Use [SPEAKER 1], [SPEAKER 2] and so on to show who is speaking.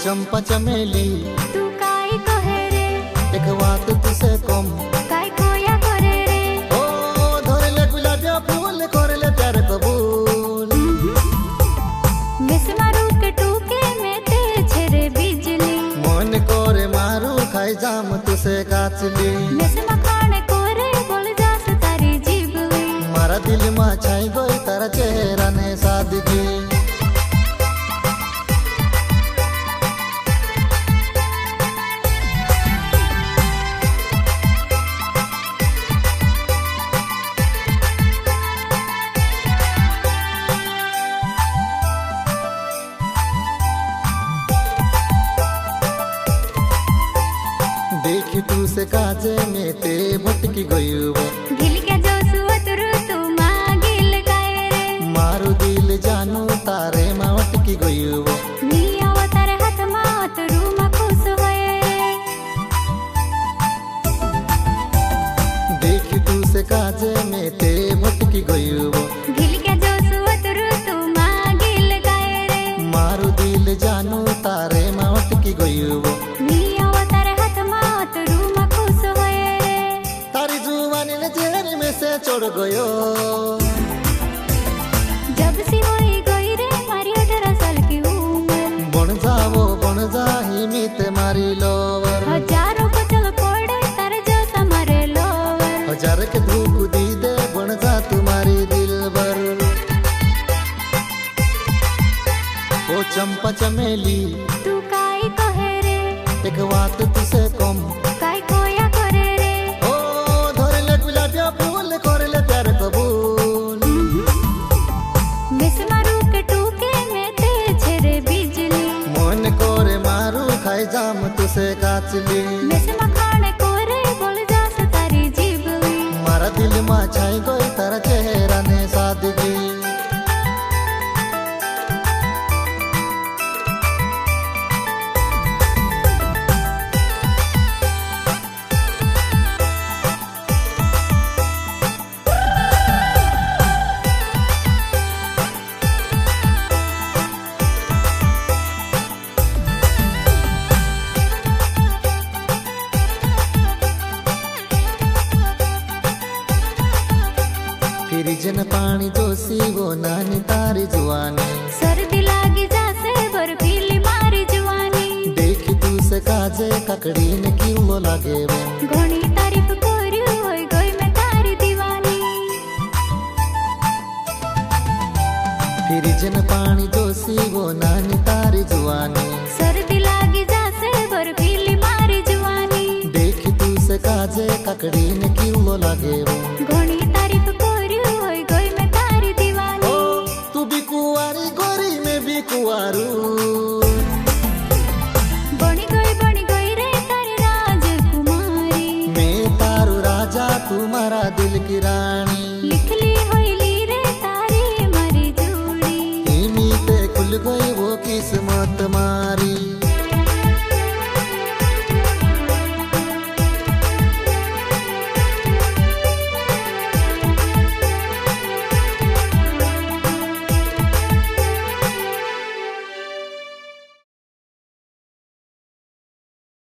[SPEAKER 1] चंपा चमेली
[SPEAKER 2] तू काय कहे रे
[SPEAKER 1] एक बात तुसे कम
[SPEAKER 2] काय कोया करे रे
[SPEAKER 1] ओ धरले गुलाबिया फूल करले प्यार कबूल
[SPEAKER 2] मिस मारू के टूके में ते छेरे बिजली
[SPEAKER 1] मन करे मारू खाई जाम तुसे काचली
[SPEAKER 2] मिस मखाने कोरे बोल जास तारी जीबली
[SPEAKER 1] मारा दिल में छाई गई तारा चेहरा ने सादगी देखी तू से काजे में ते भटकी गई
[SPEAKER 2] गिल के जो सुअतरु तू मागिल गाए रे
[SPEAKER 1] मारू दिल जानू तारे में भटकी गई
[SPEAKER 2] नी आवतारे हाथ मा अतरु मा खुश होए रे
[SPEAKER 1] देखी तू से काजे में ते भटकी गई
[SPEAKER 2] गिल के जो सुअतरु तू मागिल गाए रे
[SPEAKER 1] मारू दिल जानू तारे में भटकी गई
[SPEAKER 2] नी आवतारे हाथ मा अतरु मा खुश होए रे
[SPEAKER 1] तारी जुवानी ने जेहर में से चढ़ गयो
[SPEAKER 2] जब सी होई गई रे मारी 18 साल की उम्र
[SPEAKER 1] बन जा ही मीत मारी लोवर
[SPEAKER 2] हजारों को चल पड़े तारे जो समारे लोवर
[SPEAKER 1] हजार के धूप दी दे बन जा तुम्हारी दिल भर ओ चंपा चमेली
[SPEAKER 2] तू काय कहे रे
[SPEAKER 1] एक बात तुसे कम
[SPEAKER 2] काय कोया करे रे
[SPEAKER 1] ओ धरले गुलाबिया फूल करले प्यार कबूल
[SPEAKER 2] मिस मारू के टूके में ते छेरे बिजली
[SPEAKER 1] मन करे मारू खाई जाम तुसे काचली
[SPEAKER 2] मिस मखाने कोरे बोल जास तारी जीबली
[SPEAKER 1] मारा दिल में छाई गई तारा चेहरा ने सादगी फिर जन पानी जोशी वो नानी तारी जुआनी
[SPEAKER 2] सर्दी लागी जासे बर्फीली मारी जुआनी
[SPEAKER 1] देखी तू से काजे ककड़ी ने किलो लागे वो
[SPEAKER 2] घणी तारीफ कोरी होई गई मैं तारी दीवानी
[SPEAKER 1] फिर जन पानी जोशी वो नानी तारी जुआनी
[SPEAKER 2] सर्दी लागी जासे बर्फीली मारी जुआनी
[SPEAKER 1] देखी तू से काजे ककड़ी ने किलो लागे वो
[SPEAKER 2] घणी तारीफ कोरी होई गई मैं तारी दीवानी
[SPEAKER 1] ओ तू भी कुंवारी गोरी में भी कुंवारू
[SPEAKER 2] बनी गई रे तारी राजकुमारी
[SPEAKER 1] मैं तारू राजा तुम्हारा दिल की रानी
[SPEAKER 2] लिख ली होइली रे तारी मारी जोड़ी
[SPEAKER 1] मीते खुल गई वो किस्मत मारी।